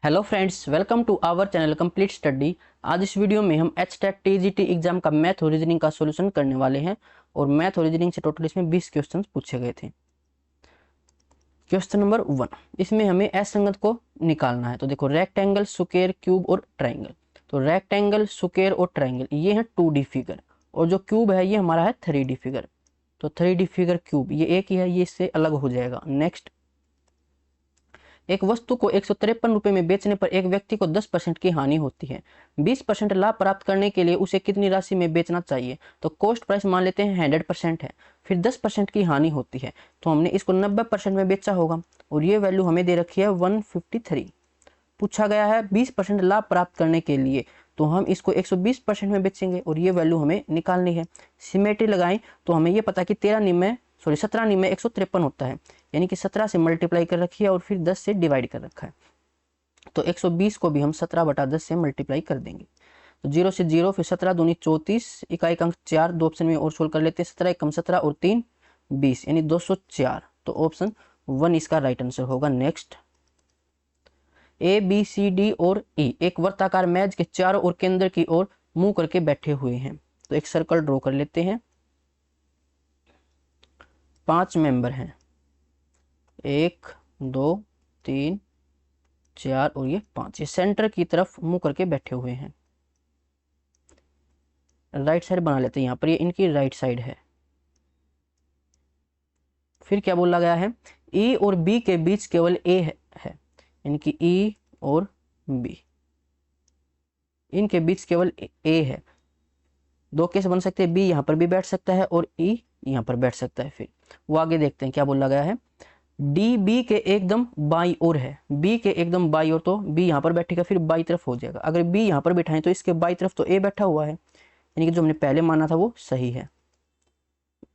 Hello friends, welcome to our channel complete study. आज इस video में हम HTET TGT एग्जाम का मैथ और रीजनिंग का सॉल्यूशन करने वाले हैं। और मैथ और रीजनिंग से टोटल इसमें 20 क्वेश्चंस पूछे गए थे। क्वेश्चन नंबर 1, इसमें हमें असंगत को निकालना है। तो देखो, रेक्टेंगल, स्क्वायर, क्यूब और ट्राइंगल। तो रेक्टेंगल, स्क्वायर और ट्राइंगल ये है 2D फिगर, और जो क्यूब है ये हमारा है 3D फिगर। तो 3D फिगर क्यूब ये एक ही है, ये इससे अलग हो जाएगा। नेक्स्ट, एक वस्तु को 153 रुपए में बेचने पर एक व्यक्ति को 10% की हानि होती है। 20% लाभ प्राप्त करने के लिए उसे कितनी राशि में बेचना चाहिए? तो कॉस्ट प्राइस मान लेते हैं 100% है, फिर 10% की हानि होती है, तो हमने इसको 90% में बेचा होगा, और ये वैल्यू हमें दे रखी है 153। पूछा गया है 20% लाभ प्राप्त करने के लिए, तो हम इसको 120% में बेचेंगे, और ये वैल्यू हमें निकालनी है। सिमेट्री लगाएं तो हमें ये पता कि 17 निम्न 153 होता है, यानी कि 17 से मल्टीप्लाई कर रखी है और फिर 10 से डिवाइड कर रखा है। तो 120 को भी हम 17/10 से मल्टीप्लाई कर देंगे। तो 0 से 0, फिर 17 दूनी 34, इकाई अंक 4, दो ऑप्शन में और सोल्व कर लेते हैं। 17 एकम 17 और 3 20, यानी 204। तो ऑप्शन 1 इसका राइट आंसर होगा। Next, A, B, C, D और E एक वर्ताकार मेज के चारों ओर केंद्र की ओर मुंह करके बैठे हुए हैं। तो एक सर्कल ड्रॉ कर लेते हैं। 5 मेंबर हैं, 1 2 3 4 और ये 5, ये सेंटर की तरफ मुंह करके बैठे हुए हैं। राइट साइड बना लेते हैं, यहाँ पर ये इनकी राइट साइड है। फिर क्या बोला गया है? E और B के बीच केवल A है, इनकी E और B, इनके बीच केवल A है। दो केस बन सकते हैं, B यहाँ पर भी बैठ सकता है और E यहाँ पर बैठ सकता है। फिर वो आगे देखते हैं क्या बोला गया है। डी बी के एकदम बाई ओर है, बी के एकदम बाई ओर, तो बी यहाँ पर बैठेगा, फिर बाई तरफ हो जाएगा। अगर बी यहाँ पर बैठाएं तो इसके बाई तरफ तो ए बैठा हुआ है, यानी कि जो हमने पहले माना था वो सही है,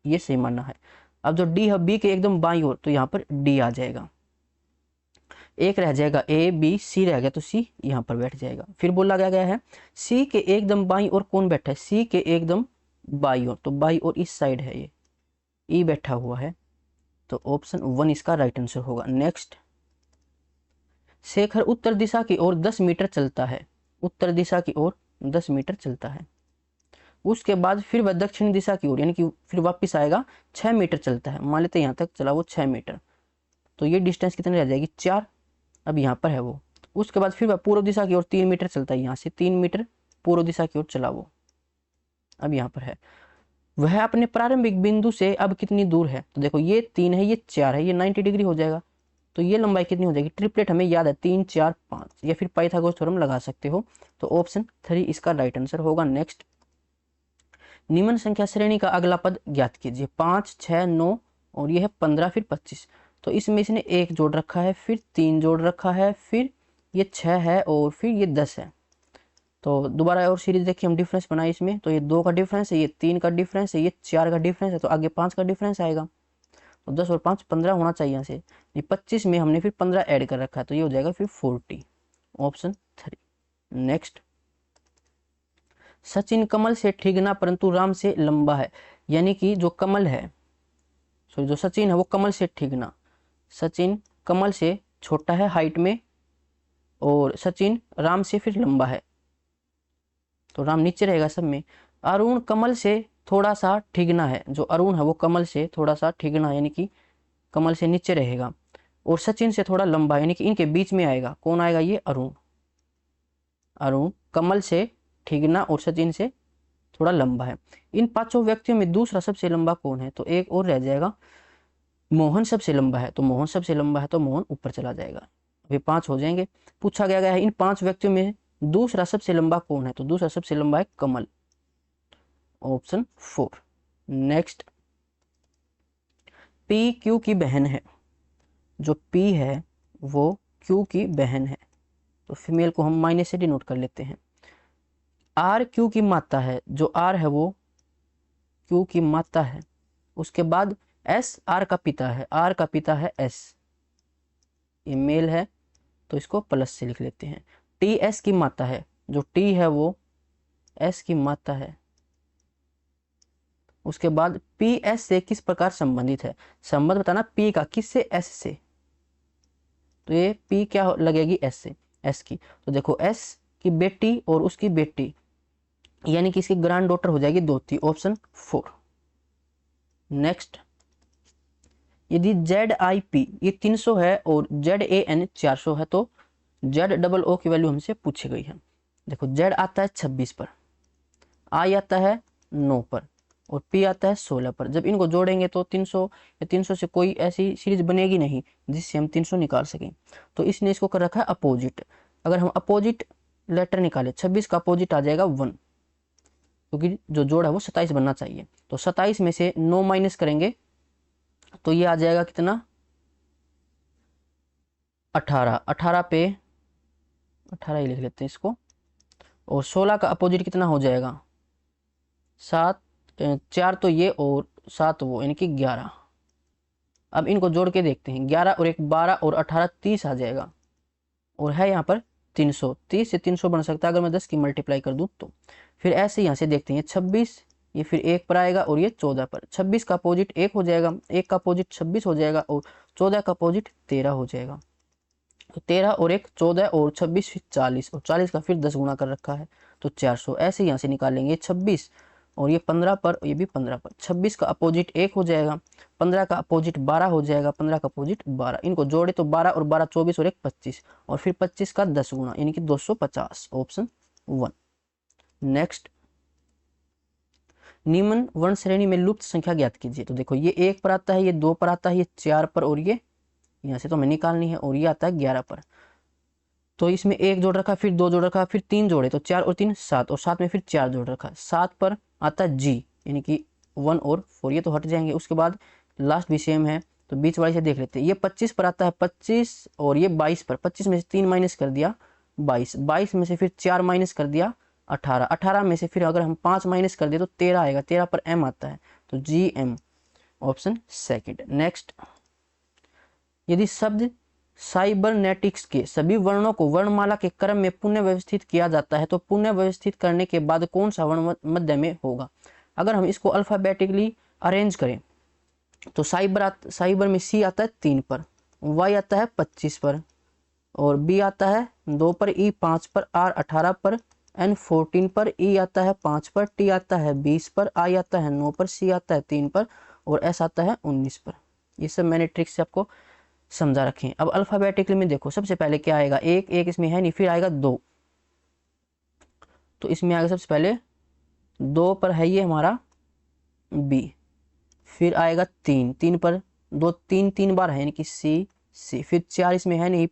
ये सही मानना है। अब जो डी है बी के एकदम बाई ओर, तो यहाँ पर डी आ जाएगा। एक रह जाएगा ए, बी, सी रह गया, तो सी यहाँ पर बैठ जाएगा। फिर बोला गया है सी के एकदम बाई ओर कौन बैठा है? सी के एकदम बाई ओर, तो बाई ओर इस साइड है, ये ई बैठा हुआ है, तो ऑप्शन 1 इसका राइट आंसर होगा। नेक्स्ट, शेखर उत्तर दिशा की ओर 10 मीटर चलता है, उत्तर दिशा की ओर 10 मीटर चलता है। उसके बाद फिर वह दक्षिण दिशा की ओर, यानी कि फिर वापस आएगा, 6 मीटर चलता है। मान लेते हैं यहाँ तक चला वो 6 मीटर, तो ये डिस्टेंस कितनी रह जाएगी? 4। अब यहाँ पर है वो। उसके बाद फिर वह पूर्व दिशा की ओर 3 मीटर चलता है, यहाँ से 3 मीटर पूर्व दिशा की ओर चला वो, अब यहाँ पर है। वह अपने प्रारंभिक बिंदु से अब कितनी दूर है? तो देखो, ये 3 है, ये 4 है, ये 90 डिग्री हो जाएगा, तो ये लंबाई कितनी हो जाएगी? ट्रिपलेट हमें याद है, 3 4 5, या फिर पाइथागोरस थ्योरम लगा सकते हो, तो ऑप्शन 3 इसका राइट आंसर होगा। नेक्स्ट, निम्न संख्या श्रेणी का अगला पद ज्ञात कीजिए। 5 6 9 और ये है 15 फिर 25, तो इसमें इसने 1 जोड़ रखा है, फिर 3 जोड़ रखा है, फिर ये 6 है और फिर ये 10 है। तो दोबारा और सीरीज देखिए, हम डिफरेंस बनाए इसमें, तो ये 2 का डिफरेंस है, ये 3 का डिफरेंस है, ये 4 का डिफरेंस है, तो आगे 5 का डिफरेंस आएगा। तो 10 और 5 15 होना चाहिए यहाँ से। 25 में हमने फिर 15 ऐड कर रखा है, तो ये हो जाएगा फिर 40, ऑप्शन 3। नेक्स्ट, सचिन कमल से ठिगना परंतु राम से लंबा है, यानी कि जो कमल है, सॉरी जो सचिन है वो कमल से ठिगना, सचिन कमल से छोटा है हाइट में, और सचिन राम से फिर लंबा है, तो राम नीचे रहेगा सब में। अरुण कमल से थोड़ा सा ठिगना है, जो अरुण है वो कमल से थोड़ा सा ठिगना, यानी कि कमल से नीचे रहेगा, और सचिन से थोड़ा लंबा, यानी कि इनके बीच में आएगा। कौन आएगा? ये अरुण। अरुण कमल से ठिगना और सचिन से थोड़ा लंबा है। इन 5 व्यक्तियों में दूसरा सबसे लंबा कौन है? तो एक और रह जाएगा, मोहन सबसे लंबा है, तो मोहन सबसे लंबा है, तो मोहन ऊपर चला जाएगा। अभी 5 हो जाएंगे। पूछा गया है इन 5 व्यक्तियों में दूसरा सबसे लंबा कौन है? तो दूसरा सबसे लंबा है कमल, ऑप्शन 4। नेक्स्ट, पी क्यू की बहन है, जो पी है वो क्यू की बहन है, तो फीमेल को हम माइनस से डिनोट कर लेते हैं। आर क्यू की माता है, जो आर है वो क्यू की माता है। उसके बाद एस आर का पिता है, आर का पिता है एस, ये मेल है, तो इसको प्लस से लिख लेते हैं। टी एस की माता है, जो टी है वो एस की माता है। उसके बाद पी एस से किस प्रकार संबंधित है? संबंध बताना पी का, किससे? एस से, तो ये पी क्या लगेगी? एस से। एस की। तो देखो एस की बेटी और उसकी बेटी यानी कि इसकी ग्रैंड डॉटर हो जाएगी दोती, ऑप्शन 4। नेक्स्ट, यदि जेड आई पी ये 300 है और जेड ए एन 400 है तो जेड डबल ओ की वैल्यू हमसे पूछी गई है। देखो जेड आता है 26 पर, आई आता है 9 पर और पी आता है 16 पर। जब इनको जोड़ेंगे तो 300 या 300 से कोई ऐसी सीरीज बनेगी नहीं जिससे हम 300 निकाल सकें, तो इसने इसको कर रखा है अपोजिट। अगर हम अपोजिट लेटर निकाले 26 का अपोजिट आ जाएगा 1, क्योंकि जो जोड़ है वो 27 बनना चाहिए। तो 27 में से 9 माइनस करेंगे तो ये आ जाएगा कितना, 18। 18 पे 18 ही लिख लेते हैं इसको। और 16 का अपोजिट कितना हो जाएगा, 7, 4 तो ये और 7 वो, यानी कि 11। अब इनको जोड़ के देखते हैं, 11 और 1 12 और 18 30 आ जाएगा। और है यहाँ पर 300, 30 से 300 बन सकता है अगर मैं 10 की मल्टीप्लाई कर दूँ तो। फिर ऐसे यहाँ से देखते हैं 26, ये फिर 1 पर आएगा और ये 14 पर। 26 का अपोजिट 1 हो जाएगा, 1 का अपोजिट 26 हो जाएगा और 14 का अपोजिट 13 हो जाएगा। तो 13 और 1 14 और 26 फिर 40 और 40 का फिर 10 गुना कर रखा है तो 400। ऐसे यहाँ से निकालेंगे 26 और ये 15 पर और ये भी 15 पर। 26 का अपोजिट 1 हो जाएगा, 15 का अपोजिट 12 हो जाएगा, 15 का अपोजिट 12। इनको जोड़े तो 12 और 12 24 और 1 25 और फिर 25 का 10 गुना यानी कि 250, ऑप्शन 1। नेक्स्ट, निम्न वर्ण श्रेणी में लुप्त संख्या ज्ञात कीजिए। तो देखो ये 1 पर आता है, ये 2 पर आता है, ये 4 पर और ये यहाँ से तो हमें निकालनी है और ये आता है 11 पर। तो इसमें 1 जोड़ रखा, फिर 2 जोड़ रखा, फिर 3 जोड़े तो 4 और 3 7 और 7 में फिर 4 जोड़ रखा। 7 पर आता है जी यानी कि 1 और 4, ये तो हट जाएंगे। उसके बाद लास्ट भी सेम है तो बीच वाली से देख लेते हैं। ये 25 पर आता है 25 और ये 22 पर। 25 में से 3 माइनस कर दिया 22, 22 में से फिर 4 माइनस कर दिया 18, 18 में से फिर अगर हम 5 माइनस कर दिए तो 13 आएगा, 13 पर एम आता है तो G M, option second. Next, यदि शब्द साइबरनेटिक्स के सभी वर्णों को वर्णमाला के क्रम में पुनः व्यवस्थित किया जाता है तो पुनः व्यवस्थित करने के बाद कौन सा वर्ण मध्य में होगा। अगर हम इसको अल्फाबेटिकली अरेंज करें तो साइबर में सी आता है 3 पर, वाई आता है 25 पर और बी आता है 2 पर, ई 5 पर, आर 18 पर, एन 14 पर, ई आता है 5 पर, टी आता है 20 पर, आई आता है 9 पर, सी आता है 3 पर और एस आता है 19 पर। ये सब मैंने ट्रिक से आपको समझा रखें। अब अल्फाबेटिकली में देखो सबसे पहले क्या आएगा, एक इसमें है नहीं, फिर आएगा 2, तो इसमें आएगा सबसे पहले 2 पर है ये हमारा बी, फिर आएगा 3 पर 2 3 बार है यानी कि सी, फिर 4 इसमें है नहीं,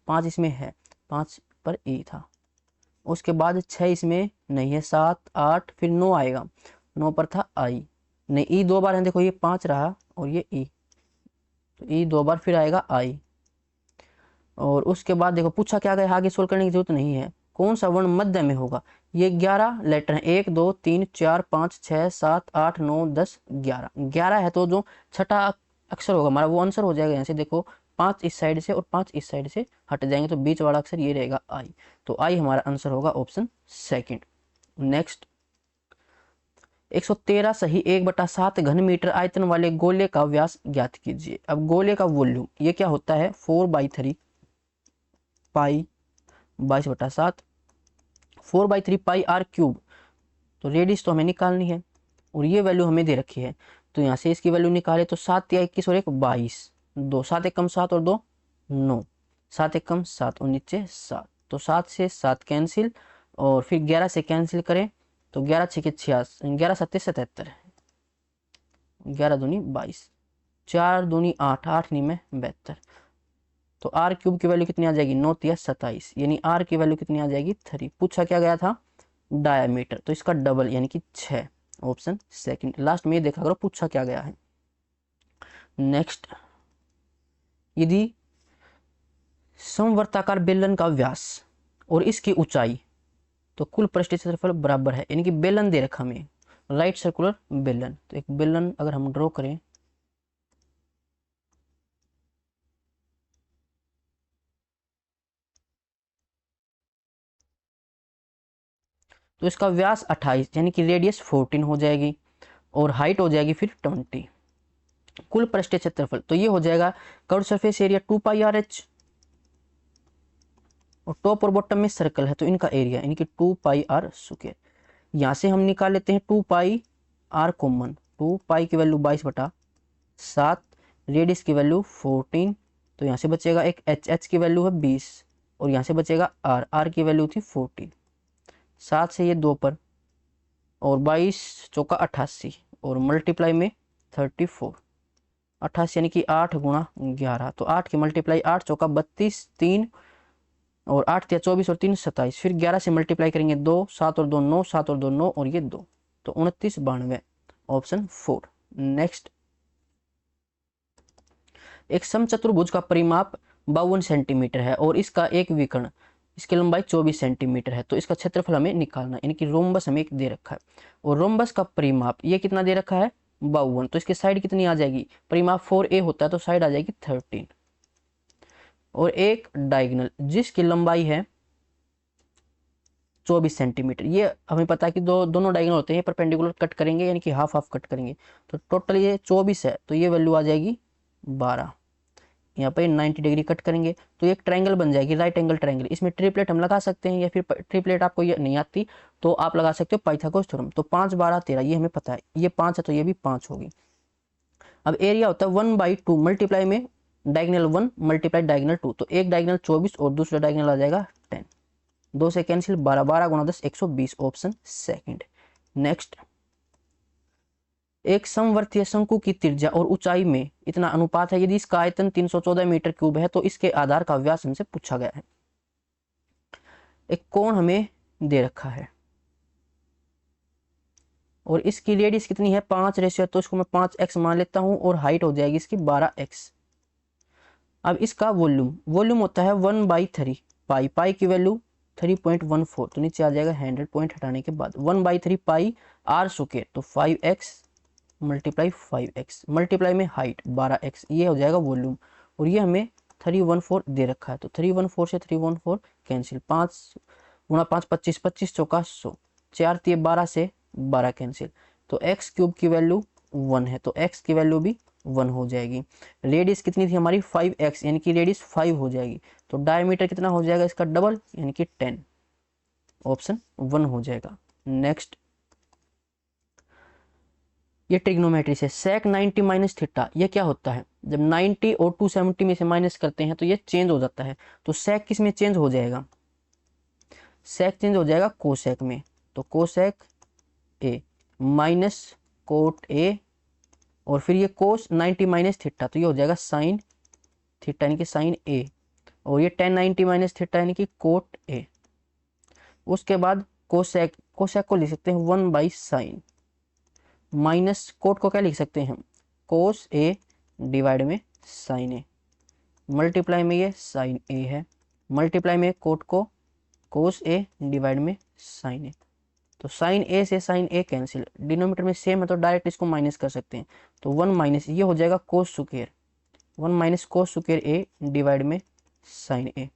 5 इसमें है, 5 पर ई था। उसके बाद 6 इसमें नहीं है, 7 8 फिर 9 आएगा, 9 पर था आई नहीं, ई 2 बार है, देखो ये 5 रहा और ये ई, तो ई 2 बार, फिर आएगा आई। और उसके बाद देखो पूछा क्या गया, आगे सोल्व करने की जरूरत नहीं है। कौन सा वर्ण मध्य में होगा, ये 11 लेटर है, 1 2 3 4 5 6 7 8 9 10 11, 11 है तो जो छठा अक्षर होगा हमारा वो आंसर हो जाएगा। यहाँ से देखो 5 इस साइड से और 5 इस साइड से हट जाएंगे तो बीच वाला अक्षर ये रहेगा आई, तो आई हमारा आंसर होगा ऑप्शन सेकंड। नेक्स्ट, 113 सही 1/7 घन मीटर आयतन वाले गोले का व्यास ज्ञात कीजिए। अब गोले का वॉल्यूम ये क्या होता है, 4/3 पाई 22/7, 4/3 पाई आर क्यूब। तो रेडियस तो हमें निकालनी है और ये वैल्यू हमें दे रखी है, तो यहाँ से इसकी वैल्यू निकाले तो 7 या 21 और 1 22, 2 7 एकम 7 और 2 9, 7 एकम 7 और नीचे 7, तो 7 से 7 कैंसिल और फिर 11 से कैंसिल करें तो 11 6 86, 11 7 77, 11 दूनी 22, 4 दूनी 8, 8 नहीं में 72, तो आर क्यूब की वैल्यू कितनी आ जाएगी 9 या 27, यानी आर की वैल्यू कितनी आ जाएगी 3। पूछा क्या गया था डायमीटर, तो इसका डबल यानी कि 6, ऑप्शन सेकंड। लास्ट में ये देखा करो पूछा क्या गया है। नेक्स्ट, यदि समवर्ताकार बेलन का व्यास और इसकी ऊंचाई तो कुल पृष्ठीय क्षेत्रफल बराबर है, यानी कि बेलन दे रखा हमें राइट सर्कुलर बेलन, तो एक बेलन अगर हम ड्रॉ करें तो इसका व्यास 28 यानी कि रेडियस 14 हो जाएगी और हाइट हो जाएगी फिर 20। कुल पृष्ठीय क्षेत्रफल तो ये हो जाएगा कर्व सरफेस एरिया 2 पाई आर एच और टॉप और बॉटम में सर्कल है तो इनका एरिया यानी कि 2πr स्क्वायर। यहाँ से हम निकाल लेते हैं 2πr कॉमन। 2π की वैल्यू 22/7, रेडियस की वैल्यू 14, तो यहाँ से बचेगा एक h की वैल्यू है 20 और यहाँ से बचेगा r की वैल्यू थी 14। 7 से ये 2 पर और 22 चौका 88 और मल्टीप्लाई में 34। 88 यानी कि 8 गुणा 11, तो 8 की मल्टीप्लाई 8 चौका 32, 3 और 8 या 24 और 3 27, फिर 11 से मल्टीप्लाई करेंगे 2, 7 और 2 9, 7 और 2 9 और ये 2, तो 29 92, ऑप्शन 4। नेक्स्ट, एक समचतुर्भुज का परिमाप 52 सेंटीमीटर है और इसका एक विकर्ण, इसकी लंबाई 24 सेंटीमीटर है, तो इसका क्षेत्रफल हमें निकालना, यानी कि रोम्बस हमें एक दे रखा है और रोम्बस का परिमाप ये कितना दे रखा है 52, तो इसकी साइड कितनी आ जाएगी, परिमाप 4a होता है तो साइड आ जाएगी 13, और एक डायगोनल जिसकी लंबाई है 24 सेंटीमीटर। ये हमें पता है कि दोनों डायगोनल होते हैं, परपेंडिकुलर कट करेंगे यानी कि हाफ हाफ कट करेंगे, तो टोटल ये 24 है तो ये वैल्यू आ जाएगी 12। यहाँ पर 90 डिग्री कट करेंगे तो एक ट्रायंगल बन जाएगी, राइट एंगल ट्रायंगल। इसमें ट्रिपलेट हम लगा सकते हैं या फिर ट्रिपलेट आपको ये नहीं आती तो आप लगा सकते हो पाइथागोरस थ्योरम। तो 5 12 13 ये हमें पता है, ये 5 है तो ये भी 5 होगी। अब एरिया होता है 1/2 मल्टीप्लाई में डायगोनल 1 मल्टीप्लाई डायगोनल 2, तो एक डायगोनल 24 और दूसरा डायगोनल आ जाएगा 10, 2 से कैंसिल 12, 12 गुणा 10 120, ऑप्शन सेकंड। नेक्स्ट, एक समवर्तीय शंकु की त्रिज्या और ऊंचाई में इतना अनुपात है, यदि इसका आयतन 314 मीटर क्यूब है तो इसके आधार का व्यास हमसे पूछा गया है। एक कोण हमें दे रखा है और इसकी रेडियस कितनी है 5 तो इसको मैं 5x मान लेता हूं और हाइट हो जाएगी इसकी 12x। अब इसका वॉल्यूम होता है 1/3 पाई, पाई की वैल्यू 3.14, तो नीचे आ जाएगा 100 पॉइंट हटाने के बाद 1/3 पाई r स्क्वायर, तो 5x मल्टीप्लाई 5x मल्टीप्लाई में हाइट 12x, ये हो जाएगा वॉल्यूम। और ये हमें 314 दे रखा है, तो 314 से 314 कैंसिल, 5 गुणा 5 25, 25 चौका 100, 4 3 12 से 12 कैंसिल, तो x क्यूब की वैल्यू 1 है तो x की वैल्यू भी 1 हो जाएगी। रेडियस कितनी थी हमारी 5x यानी कि रेडियस 5 हो जाएगी, तो डायमीटर कितना हो जाएगा इसका डबल यानी कि 10, ऑप्शन 1 हो जाएगा। नेक्स्ट, ये ट्रिग्नोमेट्री से sec 90 माइनस थीटा, ये क्या होता है जब 90 और 270 में से माइनस करते हैं तो ये चेंज हो जाता है, तो sec किस में चेंज हो जाएगा, sec चेंज हो जाएगा कोसेक में, तो cosec a minus cot a और फिर ये कोस 90 माइनस थीटा तो ये हो जाएगा साइन थीटा यानी कि साइन a, और ये tan 90 माइनस थीटा यानी कि कोट a। उसके बाद कोसेक, कोसेक को लिख सकते हैं 1/sin, माइनस कोट को क्या लिख सकते हैं हम कोस a डिवाइड में साइन a, मल्टीप्लाई में ये साइन a है, मल्टीप्लाई में कोट को कोस a डिवाइड में साइन a, तो साइन a से साइन a कैंसिल, डिनोमिनेटर में सेम है तो डायरेक्ट इसको माइनस कर सकते हैं, तो 1 माइनस ये हो जाएगा cos square, 1 minus cos square a divide में sine a,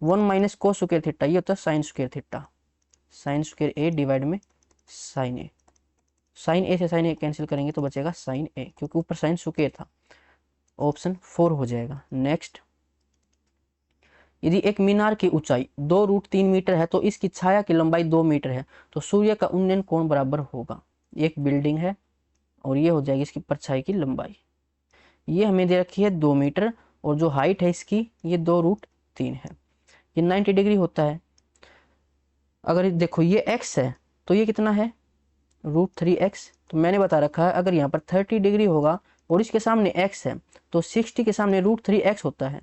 1 minus cos square theta ये होता है sine square theta, sine square a divide में साइन a, साइन a से साइन a कैंसिल करेंगे तो बचेगा साइन a क्योंकि ऊपर साइन स्क्वायर था, ऑप्शन 4 हो जाएगा। नेक्स्ट, यदि एक मीनार की ऊंचाई 2√3 मीटर है तो इसकी छाया की लंबाई 2 मीटर है तो सूर्य का उन्नयन कोण बराबर होगा। एक बिल्डिंग है और ये हो जाएगी इसकी परछाई की लंबाई, ये हमें दे रखी है 2 मीटर और जो हाइट है इसकी ये 2√3 है, ये 90 डिग्री होता है। अगर देखो ये x है तो ये कितना है √3x, तो मैंने बता रखा है अगर यहाँ पर 30 डिग्री होगा और इसके सामने x है तो 60 के सामने √3x होता है,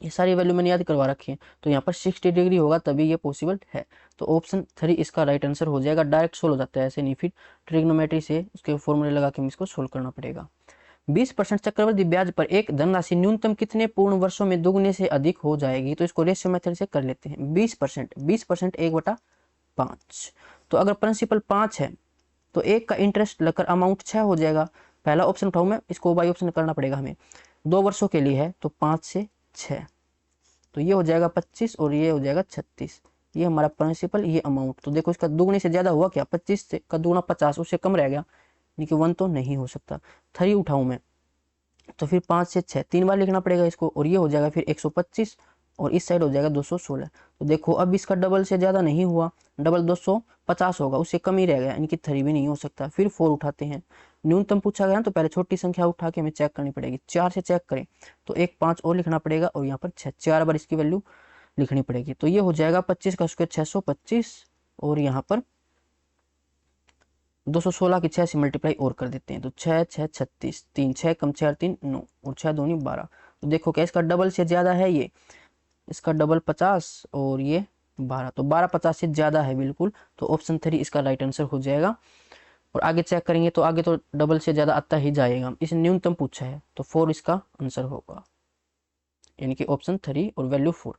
ये सारी वैल्यू मैंने याद करवा रखी है, तो यहाँ पर 60 डिग्री होगा तभी ये पॉसिबल है, तो ऑप्शन 3 इसका राइट आंसर हो जाएगा। डायरेक्ट सोल्व हो जाता है ऐसे नहीं, फिर ट्रिग्नोमेट्री से उसके फॉर्मूले लगा के इसको सोल्व करना पड़ेगा। 20% चक्रवृद्धि ब्याज पर एक धनराशि न्यूनतम कितने पूर्ण वर्षों में दुगने से अधिक हो जाएगी, तो इसको रेशियो मेथड से कर लेते हैं। 20% 1/5, तो अगर प्रिंसिपल 5 है तो एक का इंटरेस्ट लगकर अमाउंट 6 हो जाएगा। पहला ऑप्शन उठाऊं मैं, इसको बाई ऑप्शन करना पड़ेगा हमें, 2 वर्षों के लिए है तो 5 से 6, तो ये हो जाएगा 25 और ये हो जाएगा 36, ये हमारा प्रिंसिपल ये अमाउंट। तो देखो इसका दुगने से ज्यादा हुआ क्या, 25 से का दुगना 50, उससे कम रह गया यानी कि 1 तो नहीं हो सकता। 3 उठाऊं मैं तो फिर 5 से 6 3 बार लिखना पड़ेगा इसको और ये हो जाएगा फिर 125 और इस साइड हो जाएगा 216। तो देखो अब इसका डबल से ज़्यादा नहीं हुआ, डबल 250 होगा, उससे कम ही रह गया, यानी कि 3 भी नहीं हो सकता। फिर 4 उठाते हैं, न्यूनतम पूछा गया ना तो पहले छोटी संख्या उठा के हमें चेक करनी पड़ेगी। 4 से चेक करें तो एक 5 और लिखना पड़ेगा और यहाँ पर 6, 4 बार इसकी वैल्यू लिखनी पड़ेगी। तो ये हो जाएगा 25 का स्क्वायर 625, और यहाँ पर 216 की 6 से मल्टीप्लाई और कर देते हैं, तो 6 6 36, 3 6 कम 4 3 9 और 6 दूनी 12। तो देखो क्या इसका डबल से ज़्यादा है, ये इसका डबल 50 और ये 12, तो 12 50 से ज़्यादा है बिल्कुल। तो ऑप्शन 3 इसका राइट आंसर हो जाएगा। और आगे चेक करेंगे तो आगे तो डबल से ज़्यादा आता ही जाएगा, इसने न्यूनतम पूछा है तो 4 इसका आंसर होगा, यानी कि ऑप्शन 3 और वैल्यू 4।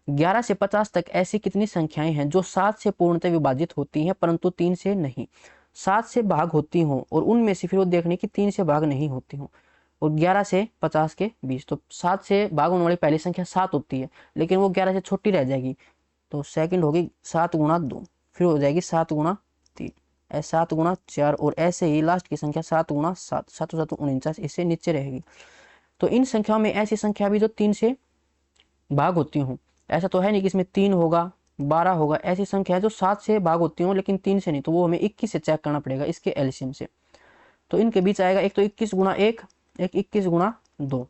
11 से 50 तक ऐसी कितनी संख्याएं हैं जो 7 से पूर्णतः विभाजित होती हैं परंतु 3 से नहीं। 7 से भाग होती हों और उनमें से फिर वो देखने की 3 से भाग नहीं होती हों। और 11 से 50 के बीच, तो 7 से भाग होने वाली पहली संख्या 7 होती है, लेकिन वो 11 से छोटी रह जाएगी, तो सेकंड होगी 7 गुणा 2, फिर हो जाएगी 7 गुणा 3, 7 गुणा 4, और ऐसे ही लास्ट की संख्या 7 गुणा 7, 7 7 49, इससे नीचे रहेगी। तो इन संख्याओं में ऐसी संख्या भी जो 3 से भाग होती हूँ, ऐसा तो है नहीं कि इसमें 3 होगा 12 होगा, ऐसी संख्या है जो 7 से भाग होती हूँ लेकिन 3 से नहीं, तो वो हमें 21 से चेक करना पड़ेगा इसके एलसीएम से। तो इनके बीच आएगा एक तो 21 गुणा 1, एक 21 गुणा 2।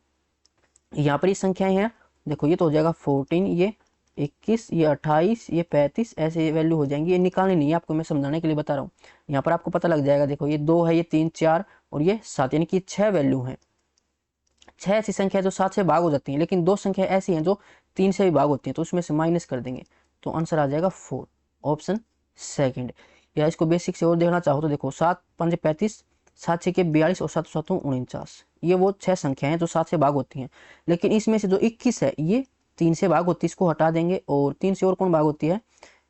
यहाँ पर ये संख्याएं हैं, देखो ये तो हो जाएगा 14, ये 21, ये 28, ये 35, ऐसे वैल्यू हो जाएंगी। ये निकालनी नहीं है आपको, मैं समझाने के लिए बता रहा हूँ। यहाँ पर आपको पता लग जाएगा, देखो ये 2 है, ये 3 4 और ये 7, यानी कि 6 वैल्यू है। 6 ऐसी संख्या जो 7 से भाग हो जाती हैं, लेकिन 2 संख्या ऐसी हैं जो 3 से भी भाग होती हैं, तो उसमें से माइनस कर देंगे, तो आंसर आ जाएगा 4, ऑप्शन सेकंड। या इसको बेसिक से और देखना चाहो तो देखो 7 5 35, 7 6 42 और 7 7 49, ये वो 6 संख्याएं हैं जो 7 से भाग होती हैं। लेकिन इसमें से जो 21 है ये 3 से भाग होती है, इसको हटा देंगे। और 3 से और कौन भाग होती है,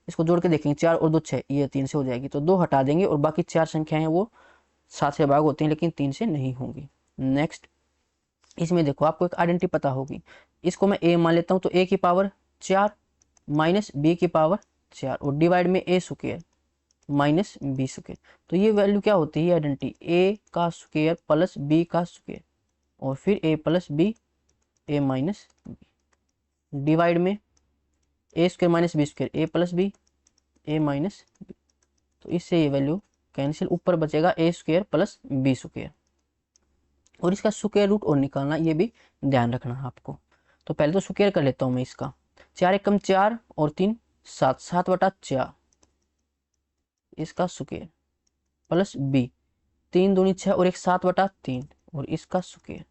इसको जोड़ के देखेंगे, 4 और 2 6, ये 3 से हो जाएगी, तो 2 हटा देंगे और बाकी 4 संख्याएं वो 7 से भाग होती हैं लेकिन 3 से नहीं होंगी। नेक्स्ट, इसमें देखो आपको एक आइडेंटिटी पता होगी, इसको मैं a मान लेता हूं, तो a की पावर 4 माइनस b की पावर 4 और डिवाइड में a square minus b square. तो ये वैल्यू क्या होती है आइडेंटिटी, a का स्क्वायर प्लस b का स्क्वायर और फिर a plus b, a minus b, divide में a square minus b square, a plus b, a minus b। तो इससे ये वैल्यू कैंसिल, ऊपर बचेगा a square plus b square. और इसका स्क्वायर रूट और निकालना, ये भी ध्यान रखना है आपको। तो पहले तो स्क्वायर कर लेता हूँ मैं इसका, 4 एकम 4 और 3 7, 7 बटा 4 इसका स्क्वायर प्लस b, 3 दूनी 6 और एक 7 बटा 3 और इसका स्क्वायर।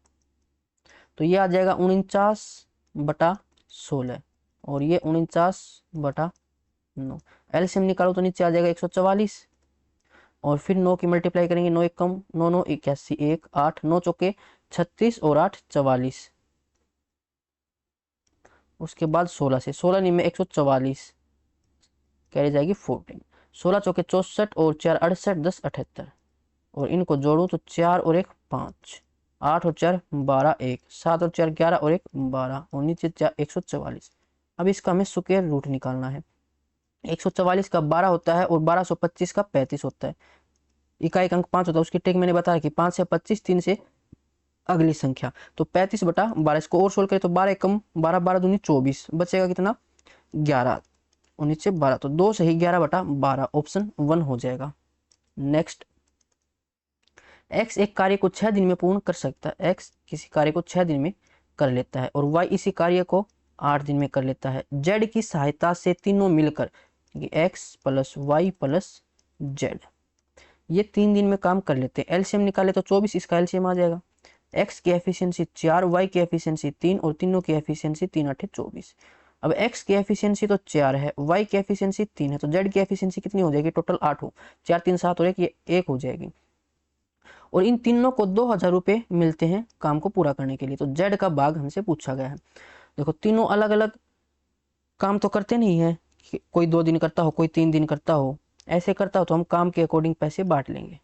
तो ये आ जाएगा 49 बटा 16 और ये 49 बटा 9। एलसीएम निकालो तो नीचे आ जाएगा 144 और फिर 9 की मल्टीप्लाई करेंगे, 9 एक कम 9 9 81, 1 8 9 चौके 36 और 8 44। उसके बाद 16 से 16 नहीं में 144 कैरी जाएगी 14, 16 चौके 64 और 4 68, 10 78 और इनको जोड़ूं तो 4 और 1 5, 8 और 4 12, 1 7 और 4 11 और 1 12 और नीचे 144। अब इसका हमें स्क्वायर रूट निकालना है। 144 का 12 होता है और 1225 का 35 होता है। इकाई अंक 5 होता है, उसकी ट्रिक मैंने बताया कि 5 से 25, 3 से अगली संख्या। तो 35 बटा 12, इसको और सोल्व करें तो 12 कम 12, 12 दूनी 24, बचेगा कितना 11 और नीचे 12, तो 2 से ही 11 बटा 12, ऑप्शन 1 हो जाएगा। नेक्स्ट, x एक कार्य को 6 दिन में पूर्ण कर सकता है, x किसी कार्य को 6 दिन में कर लेता है और y इसी कार्य को 8 दिन में कर लेता है। z की सहायता से तीनों मिलकर x plus Y plus Z ये 3 दिन में काम कर लेते हैं। एलसीएम निकाले तो 24, इसका एलसीएम आ जाएगा। x की एफिशिएंसी 4, y की एफिशिएंसी 3 और तीनों की एफिशिएंसी 3 8 24। अब x की एफिशिएंसी तो 4 है, y की एफिशिएंसी 3 है, तो z की एफिशिएंसी कितनी हो जाएगी, टोटल 8 हो, 4 3 7 और 1 ये 1 हो जाएगी। और इन तीनों को 2000 रुपये मिलते हैं काम को पूरा करने के लिए। तो z का भाग हमसे पूछा गया है। देखो तीनों अलग अलग काम तो करते नहीं है, कोई 2 दिन करता हो, कोई 3 दिन करता हो, ऐसे करता हो तो हम काम के अकॉर्डिंग पैसे बांट लेंगे।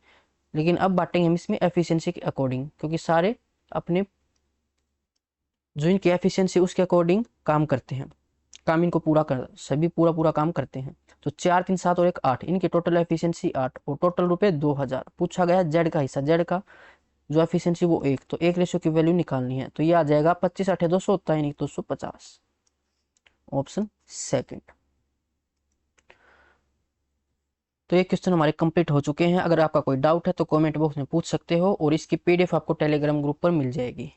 लेकिन अब बांटेंगे हम इसमें एफिशिएंसी के अकॉर्डिंग, क्योंकि सारे अपने जो इनकी एफिशिएंसी उसके अकॉर्डिंग काम करते हैं, काम इनको पूरा कर सभी पूरा काम करते हैं। तो 4 3 7 और 1 8, इनकी टोटल एफिशिएंसी 8 और टोटल रुपए 2000। पूछा गया जेड का हिस्सा, जेड का जो एफिशिएंसी वो 1, तो 1 रेशो की वैल्यू निकालनी है। तो ये आ जाएगा 25 8 200 होता है, यानी 250। Option second. तो ये क्वेश्चन हमारे कंप्लीट हो चुके हैं। अगर आपका कोई डाउट है तो कमेंट बॉक्स में पूछ सकते हो और इसकी पीडीएफ आपको टेलीग्राम ग्रुप पर मिल जाएगी।